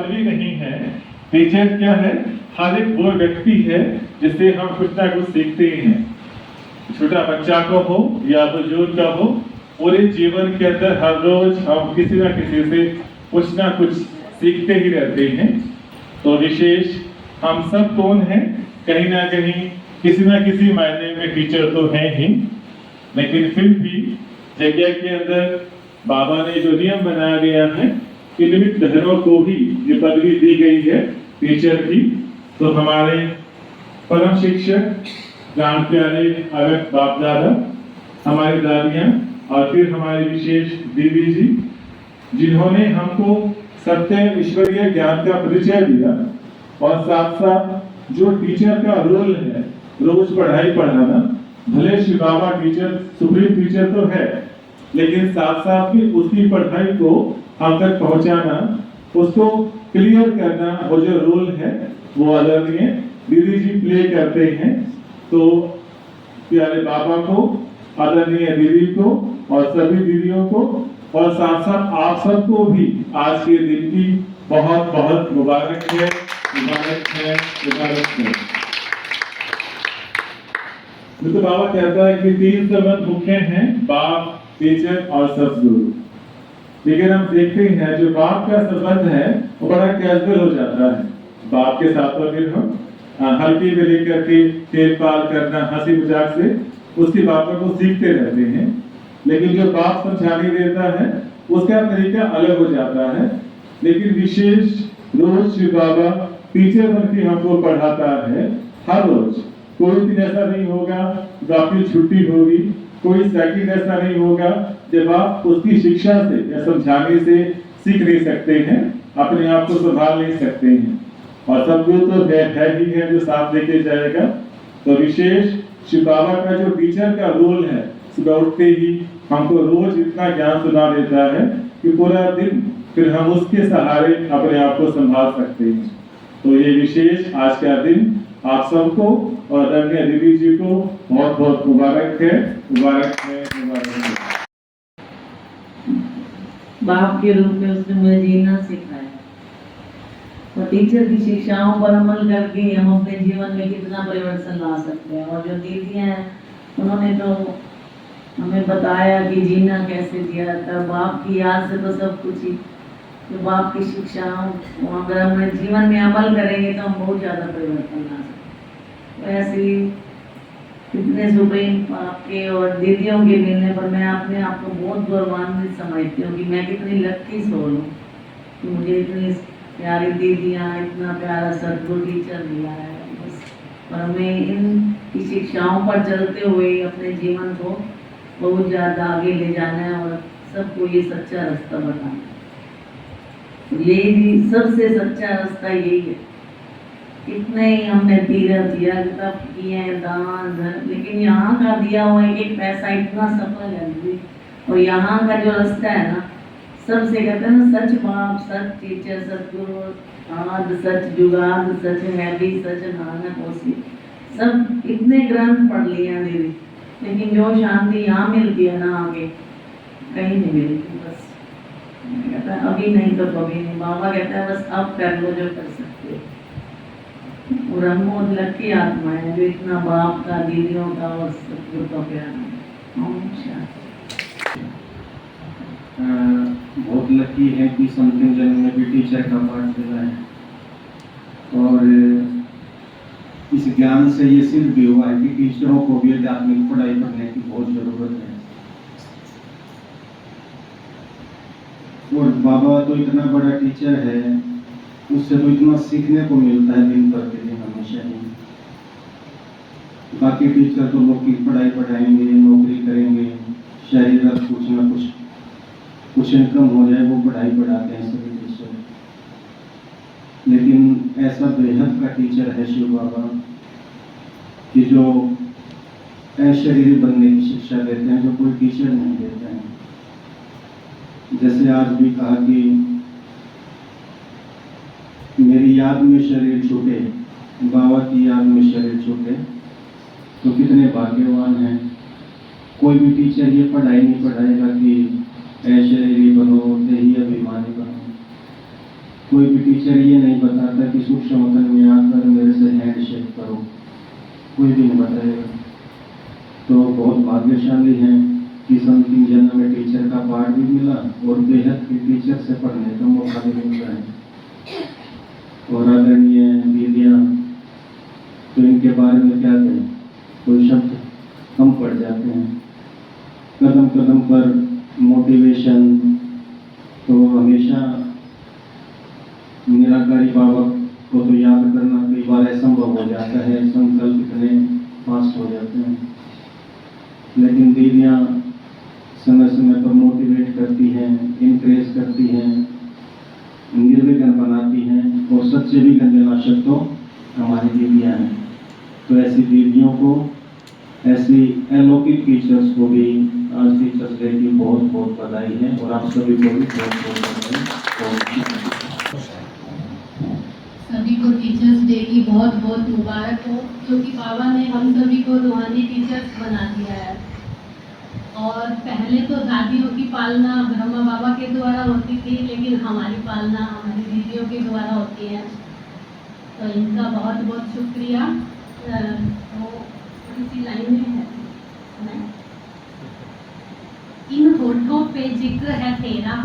पदवी नहीं है। टीचर क्या है? हर एक वो व्यक्ति है जिससे हम कुछ ना कुछ सीखते हैं। छोटा बच्चा को हो या बुजुर्ग का हो, पूरे जीवन के अंदर हर रोज हम किसी ना किसी से कुछ ना कुछ सीखते ही रहते हैं। तो विशेष हम सब कौन हैं? कहीं ना कहीं किसी ना किसी मायने में टीचर तो हैं ही, लेकिन फिर भी जगह के अंदर बाबा ने जो नियम बनाया गया है, इनवित बहनों को भी ये पदवी दी गई है टीचर की। तो हमारे परम शिक्षक जान प्यारे अगत बाप दादा, हमारी दादियां और फिर हमारे विशेष दीदी जी, जिन्होंने हमको सत्य ईश्वरीय ज्ञान का परिचय दिया, और साथ साथ जो टीचर का रोल है रोज पढ़ाई पढ़ाना। भले श्री बाबा टीचर सुप्रीम टीचर तो है, लेकिन साथ साथ भी उसकी पढ़ाई को हम तक पहुंचाना, उसको क्लियर करना, वो जो रोल है वो आदरणीय दीदी जी प्ले करते हैं। तो प्यारे बाबा को, आदरणीय दीदी को और सभी दीदियों को, और साथ साथ आप सबको भी आज के दिन की बहुत बहुत मुबारक है, मुबारक है, मुबारक है। तो बाबा कहता है कि 3 संबंध मुख्य हैं, बाप, टीचर और सदगुरु। लेकिन हम देखते हैं जो बाप का संबंध है वो बड़ा कैजुअल हो जाता है। बाप के साथ तो फिर हम हल्की में लेकर के खेल पाल करना, हंसी मजाक से उसकी बातों को सीखते रहते हैं। लेकिन जो बाप समझाने देता है उसका तरीका अलग हो जाता है। लेकिन विशेष रोज श्री बाबा टीचर बन के हमको पढ़ाता है। हर रोज कोई दिन ऐसा नहीं होगा जब आपकी छुट्टी होगी, कोई सेकंड ऐसा नहीं होगा जब आप उसकी शिक्षा से या समझाने से सीख नहीं सकते हैं, अपने आप को संभाल नहीं सकते हैं। और सदगुरु तो है ही है जो साथ लेके जाएगा। तो विशेष शिव बाबा का जो टीचर का रोल है, सुबह उठते ही हमको रोज इतना ज्ञान सुना देता है कि पूरा दिन फिर हम उसके सहारे अपने आप को संभाल सकते हैं। तो ये विशेष आज का दिन आप सबको और आदरणीय दीदी जी को बहुत बहुत मुबारक है, मुबारक है, मुबारक है। बाप के रूप में उसने मुझे जीना सिखाया। तो टीचर की शिक्षाओं पर अमल करके हम अपने जीवन में कितना परिवर्तन ला सकते हैं। और जो दीदियां हैं उन्होंने तो हमें बताया कि जीना कैसे जिया जाता है। बाप की याद से तो सब कुछ ही, जो बाप की शिक्षाओं अगर हम जीवन में अमल करेंगे तो हम बहुत ज़्यादा परिवर्तन ला सकते हैं। वैसे ही कितने सुप्रीम आपके और दीदियों के मिलने पर मैं अपने आप को बहुत गौरवान्वित समझती हूँ कि मैं कितनी लकी सोल हूँ कि मुझे इतनी प्यारी दीदियाँ, इतना प्यारा सदगुरु टीचर मिला है। बस और हमें इनकी शिक्षाओं पर चलते हुए अपने जीवन को बहुत ज़्यादा आगे ले जाना है और सबको ये सच्चा रास्ता बताना है। यही सबसे सच्चा रास्ता यही है। इतने ही हमने तीर्थ यात्रा किए हैं, दान धर्म, लेकिन यहाँ का दिया हुआ एक पैसा इतना सफल है। और यहाँ का जो रास्ता है ना, सबसे कहते हैं ना, सच बाप, सच टीचर, सतगुरु, आद सच, जुगाद सच, है भी सच, नानक ओसी। सब इतने ग्रंथ पढ़ लिए हैं दीदी, लेकिन जो शांति यहाँ मिलती है ना, आगे कहीं नहीं मिलती। बस कहता है अभी नहीं तो कभी नहीं। बाबा कहता है बस अब कर लो जो कर सकते हो। और हम बहुत लकी आत्मा है जो इतना बाप का, दीदियों का और सतगुरु का प्यार है। बहुत लकी है कि अंतिम जन्म में भी टीचर का पाठ मिला है। और इस ज्ञान से ये सिद्ध भी हुआ है कि टीचरों को भी आध्यात्मिक पढ़ाई पढ़ने की बहुत जरूरत है। और बाबा तो इतना बड़ा टीचर है, उससे तो इतना सीखने को मिलता है दिन प्रतिदिन हमेशा ही। बाकी टीचर तो लोग की पढ़ाई पढ़ाएंगे, नौकरी करेंगे, शरीर कुछ ना कुछ इनकम हो जाए वो पढ़ाई पढ़ाते हैं सभी टीचर। लेकिन ऐसा बेहद का टीचर है शिव बाबा कि जो अशरीरी बनने की शिक्षा देते हैं, जो कोई टीचर नहीं देते हैं। जैसे आज भी कहा कि मेरी याद में शरीर छूटे, बाबा की याद में शरीर छूटे, तो कितने भाग्यवान हैं। कोई भी टीचर ये पढ़ाई नहीं पढ़ाएगा कि अशरीरी बनो, देही अभिमानी बनो। कोई भी टीचर ये नहीं बताता कि सूक्ष्म वतन में आकर मेरे से हैंड शेक करो, कोई भी नहीं बताएगा। तो बहुत भाग्यशाली हैं कि अंतिम जन्म में टीचर का पाठ भी मिला और बेहद के टीचर से पढ़ने का मौका भी मिल रहा है। और आदरणीय दीदियाँ, तो इनके बारे में क्या कहें, कोई शब्द कम पड़ जाते हैं। कदम कदम पर मोटिवेशन, तो हमेशा निराकारी बाबा को तो याद करना कई बार असंभव हो जाता है, संकल्प इतने फास्ट हो जाते हैं, लेकिन दीदियाँ समय समय पर मोटिवेट करती हैं, इनकरेज करती हैं, निर्विघ्न बनाती हैं और सच्चे विघ्न विनाशक तो हमारी दीदियाँ हैं। तो ऐसी दीदियों को, ऐसी अलौकिक टीचर्स को भी आज टीचर्स डे की बहुत बहुत बधाई है और आप सभी को भी बहुत बहुत बधाई। सभी को टीचर्स डे की बहुत बहुत मुबारक हो, क्योंकि बाबा ने हम सभी को रूहानी टीचर्स बना दिया है। और पहले तो दादियों की पालना ब्रह्मा बाबा के द्वारा होती थी, लेकिन हमारी पालना हमारी दीदियों के द्वारा होती है। तो इनका बहुत बहुत शुक्रिया। वो इसी लाइन में है, इन होठों पे जिक्र है तेरा,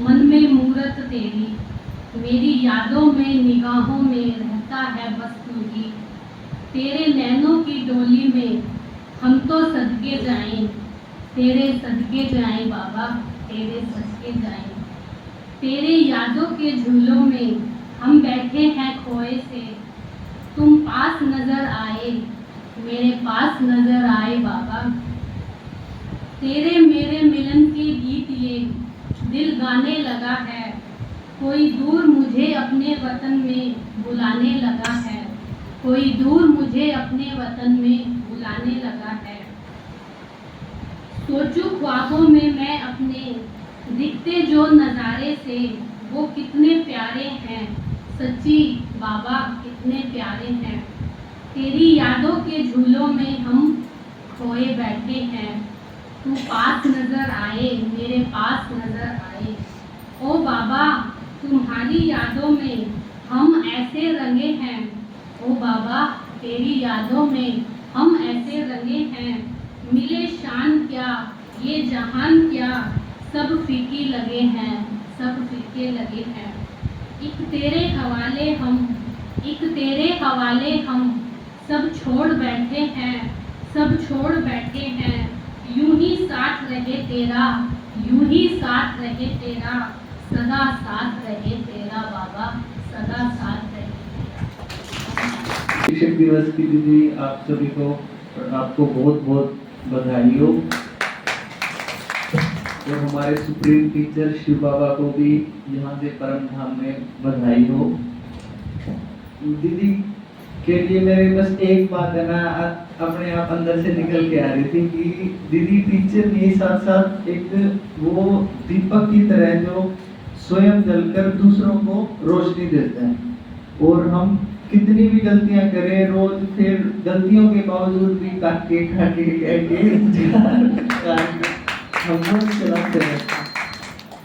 मन में मूरत तेरी, मेरी यादों में निगाहों में रहता है बस तू ही। तेरे नैनों की डोली में हम तो सदके जाएं, तेरे सदके जाएं बाबा, तेरे सदके जाएं। तेरे यादों के झूलों में हम बैठे हैं खोए से, तुम पास नजर आए, मेरे पास नजर आए बाबा। तेरे मेरे मिलन के गीत ये दिल गाने लगा है, कोई दूर मुझे अपने वतन में बुलाने लगा है, कोई दूर मुझे अपने वतन में बुलाने लगा है। सोचूं ख्वाबों में मैं अपने, दिखते जो नज़ारे से वो कितने प्यारे हैं, सच्ची बाबा कितने प्यारे हैं। तेरी यादों के झूलों में हम खोए बैठे हैं, तू पास नजर आए, मेरे पास नजर आए। ओ बाबा तुम्हारी यादों में हम ऐसे रंगे हैं, ओ बाबा तेरी यादों में हम ऐसे रंगे हैं। मिले शान क्या ये जहान क्या, सब फीकी लगे हैं, सब फीके लगे हैं। एक तेरे हवाले हम, एक तेरे हवाले हम सब छोड़ बैठे हैं, सब छोड़ बैठे हैं। यूं ही साथ रहे तेरा, यूं ही साथ रहे तेरा, सदा साथ रहे तेरा बाबा, सदा साथ रहे। शिक्षक दिवस की दीदी आप सभी को और आपको बहुत बहुत बधाई हो। और हमारे सुप्रीम टीचर शिव बाबा को भी यहाँ से परम धाम में बधाई हो। दीदी के लिए मेरे बस एक बात है ना, अपने आप अंदर से निकल के आ रही थी कि दीदी टीचर के साथ साथ एक वो दीपक की तरह जो स्वयं जलकर दूसरों को रोशनी देता है। और हम कितनी भी गलतियां करें रोज, फिर गलतियों के बावजूद भी काके हम चलाते हैं।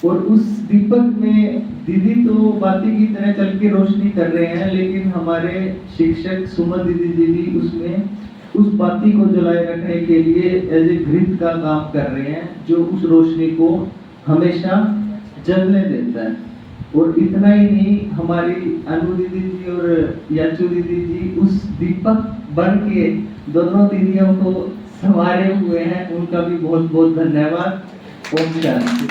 और उस दीपक में दीदी तो बाती की तरह चल के रोशनी कर रहे हैं, लेकिन हमारे शिक्षक सुमन दीदी जी भी उसमें उस बाती को जलाए रखने के लिए एज ए घृत का काम कर रहे हैं, जो उस रोशनी को हमेशा जलने देता है। और इतना ही नहीं, हमारी अनु दीदी जी और याचू दीदी जी उस दीपक बन के दोनों दीदियों को संवारे हुए हैं, उनका भी बहुत बहुत धन्यवाद। ओम शांति।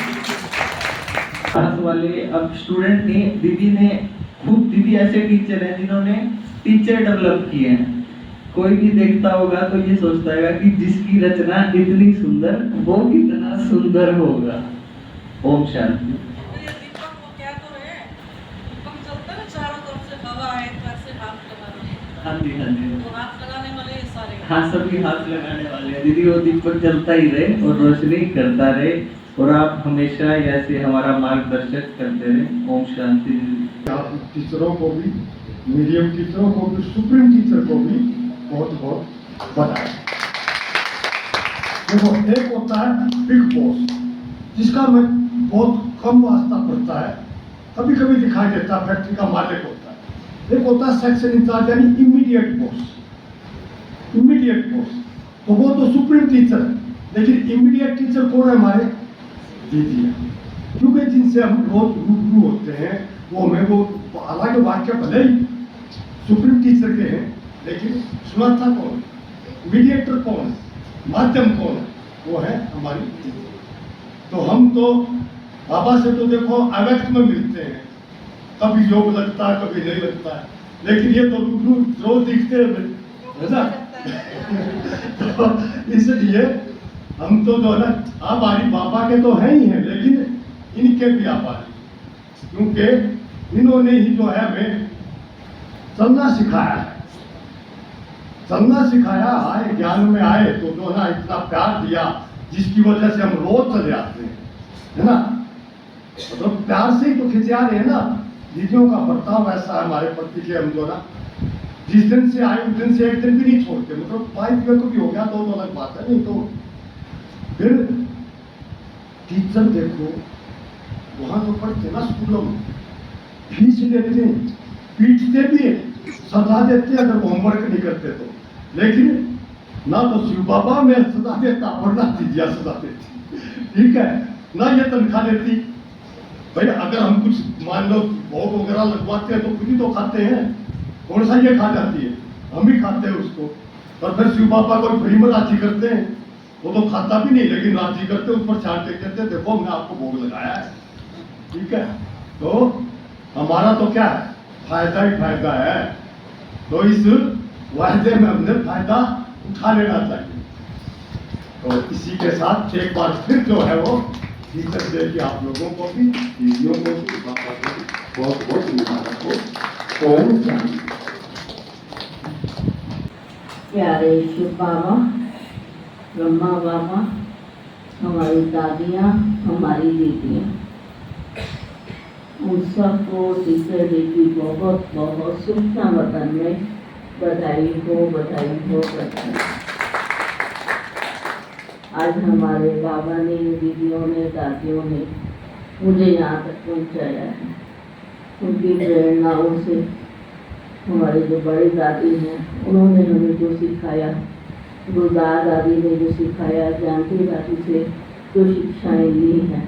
क्लास वाले अब स्टूडेंट ने, दीदी ने खुद, दीदी ऐसे टीचर हैं जिन्होंने टीचर डेवलप किए हैं। कोई भी देखता होगा तो ये सोचता है कि जिसकी रचना इतनी सुंदर वो कितना सुंदर होगा। ओम शांति। हाँ जी हाँ जी, हाथ लगाने वाले सारे, हाँ सभी हाथ लगाने वाले हैं। दीदी वो दीपक जलता ही रहे और रोशनी करता रहे, और आप हमेशा ऐसे हमारा मार्गदर्शक करते रहे। ओम शांति। आप टीचरों को भी, मीडियम टीचरों को भी, सुप्रीम टीचर को भी बहुत बहुत बधाई। देखो, एक होता है बिग बॉस, जिसका मैं बहुत कम वास्ता पड़ता है, कभी कभी दिखाई देता है फैक्ट्री का मालिक होता है, एक होता है सेक्शन इंचार्ज यानी इमीडिएट बॉस। इमीडिएट बॉस तो वो तो सुप्रीम टीचर है, लेकिन इमीडिएट टीचर कौन है? हमारे दीदियाँ, क्योंकि जिनसे हम रोज रूबरू होते हैं वो हमें वो हालांकि वाक्य भले ही सुप्रीम टीचर के हैं, लेकिन सुनाता कौन, मीडिएटर कौन है, माध्यम कौन है? वो है हमारी दीदी। तो हम तो बाबा से तो देखो अव्यक्त में मिलते हैं, कभी योग लगता है कभी नहीं लगता है, लेकिन ये तो रूबरू रोज दिखते हैं, है ना? तो इसलिए हम तो जो है ना आभारी बाबा के तो हैं ही हैं, लेकिन इनके भी आभारी, क्योंकि इन्होंने ही जो है हमें चलना सिखाया है। चलना सिखाया, आए ज्ञान में आए तो जो ना इतना प्यार दिया जिसकी वजह से हम रोज चले आते हैं, है ना? तो प्यार से ही तो खिंचे आ रहे हैं ना। दीदियों का बर्ताव ऐसा है हमारे प्रति के, हम जो ना जिस दिन से आए उस दिन से एक दिन भी नहीं छोड़ते, मतलब 5 दिन को भी हो गया तो अलग बात है, नहीं तो फिर टीचर देखो वहां तो पढ़ते ना स्कूलों में, फीस लेते हैं, पीटते भी है, सजा देते अगर होमवर्क नहीं करते तो, लेकिन ना तो शिव बाबा में सजा देता और ना दीदिया सजा देती, ठीक है ना? ये तनख्वाह देती भाई, अगर हम कुछ मान लो भोग वगैरह लगवाते हैं तो खुद ही तो खाते हैं, कौन सा ये खा जाती है, हम ही खाते हैं उसको। और फिर शिव बाबा को फ्री में राजी करते हैं, वो तो खाता भी नहीं लेकिन राजी करते, उस पर छाट टेक देते, देखो हमने आपको भोग लगाया है, ठीक है? तो हमारा तो क्या है, फायदा ही फायदा है, तो इस वायदे में हमने फायदा उठा लेना चाहिए। तो इसी के साथ एक बार फिर जो है वो टीचर डे की आप लोगों को भी, दीदियों को भी, बाबा को भी बहुत बहुत मुबारक हो। ओम शांति। प्यारे शिव बाबा, ब्रह्मा बाबा, हमारी दादियाँ, हमारी दीदियाँ, उन सबको टीचर डे की बहुत बहुत शुभकामना वतन में बधाई हो, बधाई हो, बधाई। आज हमारे बाबा ने, दीदियों ने, दादियों ने मुझे यहाँ तक पहुँचाया है। उनकी प्रेरणाओं से हमारी जो बड़ी दादी हैं उन्होंने हमें जो सिखाया, गुरुदास दादी ने जो सिखाया, जानकी दादी से जो शिक्षाएं ली हैं,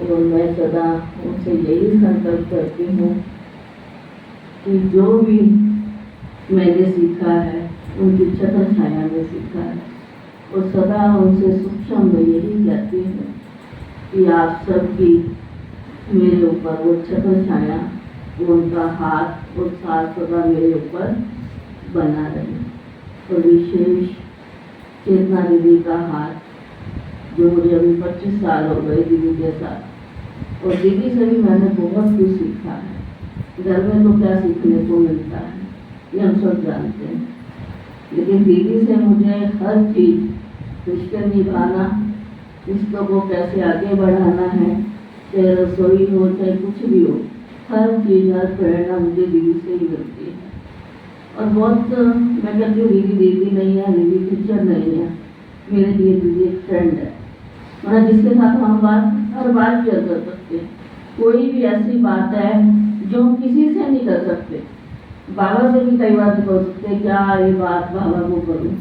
और मैं सदा उनसे यही संकल्प करती हूँ कि जो भी मैंने सीखा है उनकी छत्र छाया में सीखा है, और सदा उनसे सूक्ष्म में यही कहती हूँ कि आप सबकी मेरे ऊपर वो छत्र छाया, उनका हाथ और साथ सदा मेरे ऊपर बना रहे। और विशेष चेतना दीदी का हाथ, जो मुझे अभी 25 साल हो गए दीदी के साथ, और दीदी से भी मैंने बहुत कुछ सीखा है। घर में तो क्या सीखने को मिलता है ये हम सब जानते हैं, लेकिन दीदी से मुझे हर चीज़, रिश्ते निभाना, रिश्तों को कैसे आगे बढ़ाना है, चाहे रसोई हो चाहे कुछ भी हो, हर चीज़, हर प्रेरणा मुझे दीदी से ही मिलती है। और बहुत मैं कहती हूँ दीदी नहीं है, दीदी टीचर नहीं है, मेरे लिए दीदी एक फ्रेंड है, मतलब जिसके साथ हम हर बात शेयर कर सकते हैं। कोई भी ऐसी बात है जो हम किसी से नहीं कर सकते, बाबा से भी कई बार बोल सकते क्या ये बात बाबा को करूँ,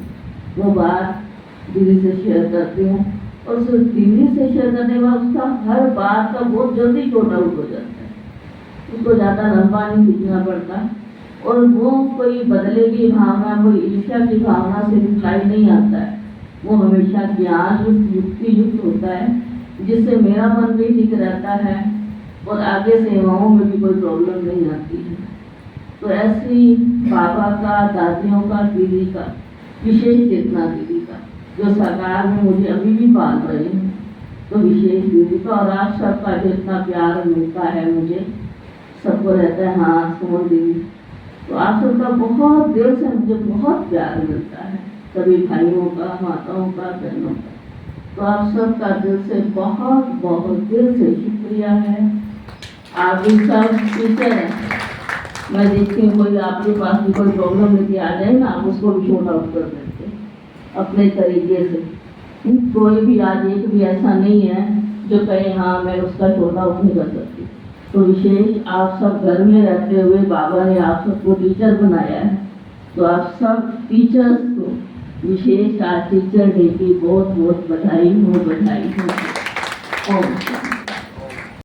वो बात दीदी से शेयर करती हूँ, और सिर्फ दीदी से शेयर करने के बाद उसका हर बात का बहुत जल्दी छोटा हो जाता है, उसको ज़्यादा लंबा नहीं खींचना पड़ता, और वो कोई बदले की भावना, कोई ईर्ष्या की भावना से दिखलाई नहीं आता है। वो हमेशा ज्ञान युक्त, युक्ति युक्त होता है, जिससे मेरा मन भी ठीक रहता है और आगे सेवाओं में भी कोई प्रॉब्लम नहीं आती है। तो ऐसी बाबा का, दादियों का, दीदी का, विशेष चेतना दीदी का, जो सरकार में मुझे अभी भी पाल रहे हैं, तो विशेष दीदी का, और आप सबका जितना प्यार मिलता है मुझे, सबको रहता है हाँ सुमन दीदी, तो आप सबका बहुत दिल से मुझे बहुत प्यार मिलता है, सभी भाइयों का, माताओं का, बहनों का। तो आप सबका दिल से बहुत बहुत दिल से शुक्रिया है। आप भी सब टीचर हैं, मैं देखती हूँ कोई आपके पास भी कोई प्रॉब्लम लेके आ जाए ना, आप उसको भी शॉर्ट आउट कर देते अपने तरीके से। कोई भी आज एक भी ऐसा नहीं है जो कहे हाँ मैं उसका शॉर्ट आउट नहीं कर सकती। तो विशेष आप सब घर में रहते हुए बाबा ने आप सबको टीचर बनाया है, तो आप सब टीचर्स को विशेष आज टीचर डे की बहुत बहुत बधाई हो। ओम शांति।